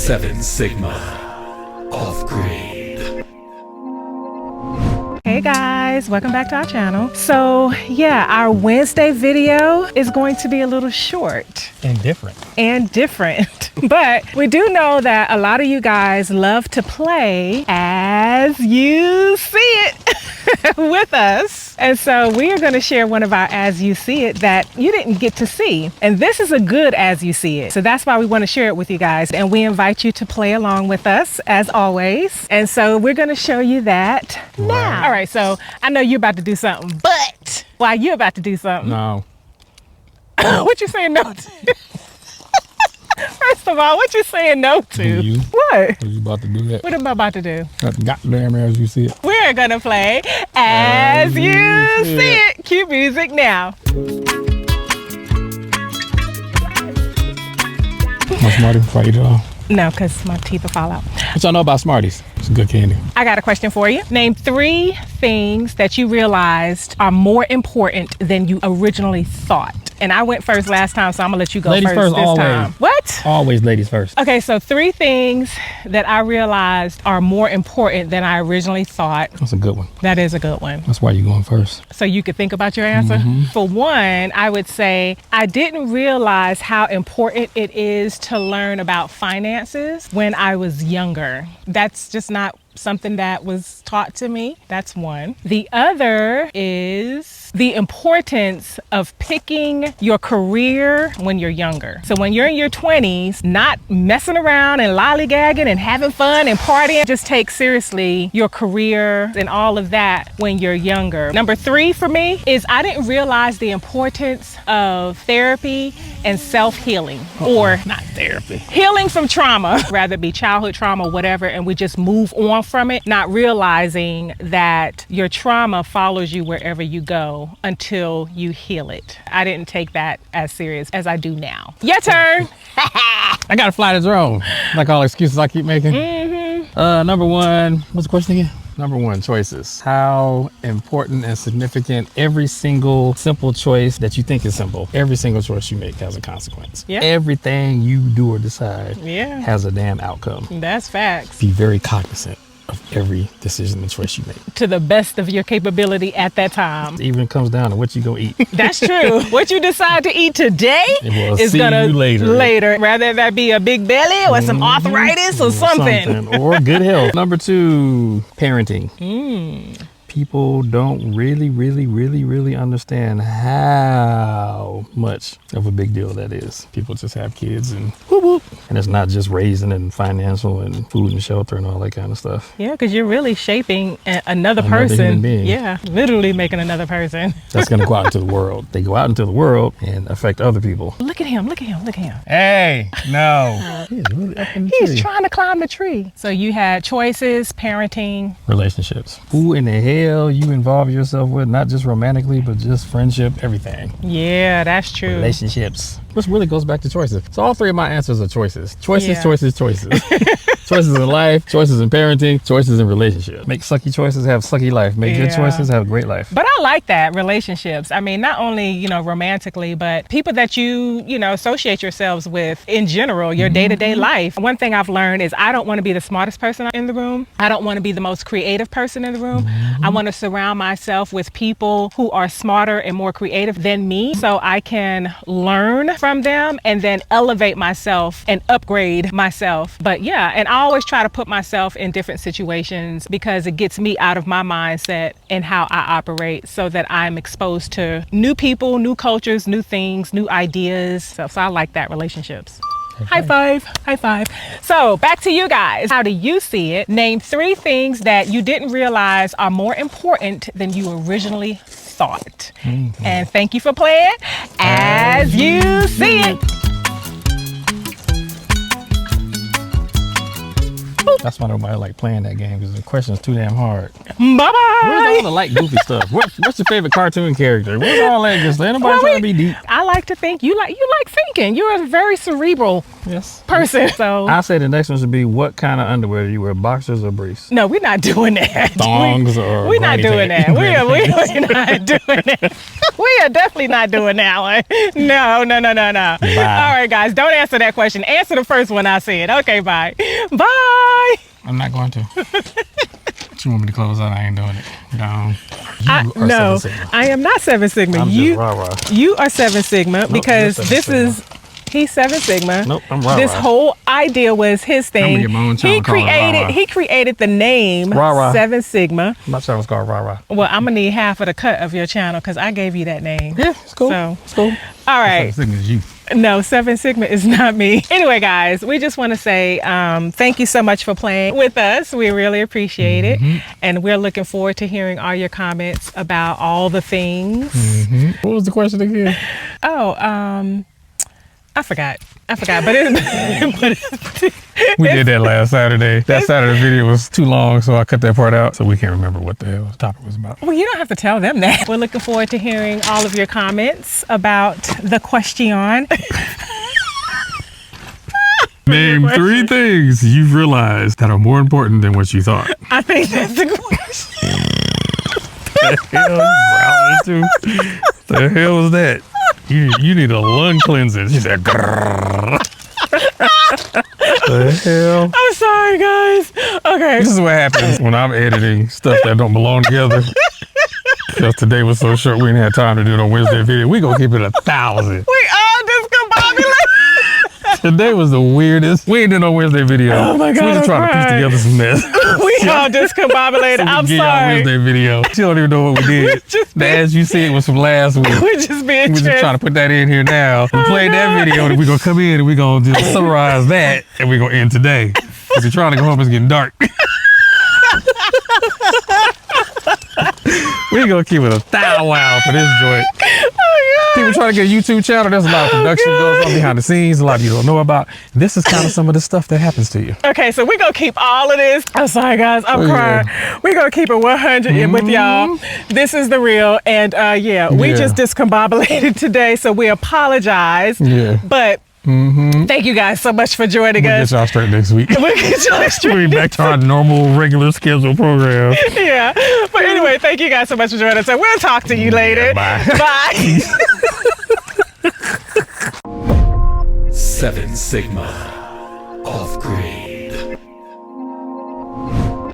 7 Sigma. Offgrid. Hey guys, welcome back to our channel. So yeah, our Wednesday video is going to be a little short. And different. But we do know that a lot of you guys love to play as you see it with us. And so we are going to share one of our as you see it that you didn't get to see. And this is a good as you see it. So that's why we want to share it with you guys. And we invite you to play along with us as always. And so we're going to show you that now. All right, so I know you're about to do something, but why you about to do something? No. What you saying no to? First of all, what you saying no to? You. What? Are you about to do that? What am I about to do? Goddamn as you see it. We're gonna play as you see it. Cue music now. My Smarties before I eat it all. No, because my teeth will fall out. What y'all know about Smarties? It's good candy. I got a question for you. Name 3 things that you realized are more important than you originally thought. And I went first last time, so I'm gonna let you go Ladies first this always. time. What? Always ladies first. Okay, so 3 things that I realized are more important than I originally thought. That's a good one. That is a good one. That's why you're going first. So you could think about your answer. For one, I would say I didn't realize how important it is to learn about finances when I was younger. That's just not something that was taught to me. That's one. The other is the importance of picking your career when you're younger. So when you're in your 20s, not messing around and lollygagging and having fun and partying, just take seriously your career and all of that when you're younger. Number 3 for me is I didn't realize the importance of therapy and self-healing, or not therapy. healing from trauma, rather it be childhood trauma, whatever, and we just move on from it, not realizing that your trauma follows you wherever you go until you heal it. I didn't take that as serious as I do now. Your turn. I gotta fly this drone. Like all excuses I keep making. Number 1, what's the question again? Number 1, choices. How important and significant every single simple choice that you think is simple, every single choice you make has a consequence. Yeah. Everything you do or decide has a damn outcome. That's facts. Be very cognizant of every decision and choice you make. To the best of your capability at that time. It even comes down to what you gonna eat. That's true. What you decide to eat today is gonna you later. Rather that be a big belly or some arthritis or something. Or good health. Number 2, parenting. People don't really understand how much of a big deal that is. People just have kids and whoop whoop. And it's not just raising and financial and food and shelter and all that kind of stuff. Yeah, because you're really shaping another Human person. being. Yeah, literally making another person. That's gonna go out into the world. They go out into the world and affect other people. Look at him, look at him, look at him. Hey, no. He's really up in the He's tree. trying to climb the tree. So you had choices, parenting. Relationships. Who in the hell you involve yourself with, not just romantically, but just friendship, everything. Yeah, that's true. Relationships. Which really goes back to choices. So all 3 of my answers are choices. Choices, Yeah. choices. Choices in life, choices in parenting, choices in relationships. Make sucky choices, have sucky life. Make good choices, have a great life. But I like that, relationships. I mean, not only, romantically, but people that you associate yourselves with in general, your day-to-day life. One thing I've learned is I don't want to be the smartest person in the room. I don't want to be the most creative person in the room. I want to surround myself with people who are smarter and more creative than me so I can learn from them and then elevate myself and upgrade myself. But yeah, and I always try to put myself in different situations because it gets me out of my mindset and how I operate so that I'm exposed to new people, new cultures, new things, new ideas. So I like that, relationships. High five, high five. So back to you guys. How do you see it? Name 3 things that you didn't realize are more important than you originally thought. And thank you for playing as you see it. Boop. That's why nobody like playing that game because the question's too damn hard. Bye-bye. Where's all the like goofy stuff? What's your favorite cartoon character? What's all that good stuff? Ain't nobody trying to be deep. I like to think. You like thinking. You're a very cerebral Yes. person. So I say the next one should be what kind of underwear do you wear, boxers or briefs? no, we're not doing that. Thongs or We're not granny doing pants? that. We're not doing that. We are definitely not doing that one. No. Bye. All right, guys, don't answer that question. Answer the first one I said. Okay, bye. Bye. I'm not going to. You want me to close out? I ain't doing it. No. No, I am not 7 Sigma. I'm You just rah-rah. you are 7 Sigma because you're 7 this Sigma. is he's 7 Sigma. Nope, I'm rah-rah. This whole idea was his gonna thing. get my own channel He called rah-rah. created the name Rah-rah. 7 Sigma. My channel's called rah-rah. Well, I'm gonna need half of the cut of your channel because I gave you that name. Yeah, it's cool. So, It's cool. all right. Same thing as you. No, 7 Sigma is not me. Anyway, guys, we just want to say thank you so much for playing with us. We really appreciate it. And we're looking forward to hearing all your comments about all the things. What was the question again? Oh, I forgot. But it's We did that last Saturday. That Saturday video was too long, so I cut that part out. So we can't remember what the hell the topic was about. well, you don't have to tell them that. We're looking forward to hearing all of your comments about the question. Name 3 things you've realized that are more important than what you thought. I think that's the question. The hell was that? You need a lung cleanser. She said, grrr. The hell? I'm sorry, guys. Okay. This is what happens when I'm editing stuff that don't belong together. Because today was so short, we didn't have time to do no Wednesday video. We gonna keep it 1,000. We all discombobulated. Today was the weirdest. We ain't did no Wednesday video. Oh my God, So we just trying to piece I'm together some mess. We all discombobulated. I'm Get y'all sorry. Wednesday video. She don't even know what we did. just The as you see it was from last week. We're just being We're just trying to put that in here now. We played that video, and we're gonna come in and we're gonna just summarize that, and we're gonna end today. Because we're trying to go home, it's getting dark. We're gonna keep it 1,000 for this joint. People trying to get a YouTube channel, there's a lot of production goes on behind the scenes, a lot of you don't know about. This is kind of some of the stuff that happens to you. Okay, so we're going to keep all of this. I'm sorry, guys. I'm crying. We're going to keep it 100 with y'all. This is the real. And we just discombobulated today, so we apologize. Yeah. But thank you guys so much for joining We'll us. get y'all straight next week. We'll get y'all straight. We'll be back to our normal, regular schedule program. Yeah. But anyway, thank you guys so much for joining us. And we'll talk to you later. Bye. Bye. 7 Sigma. Off-grid.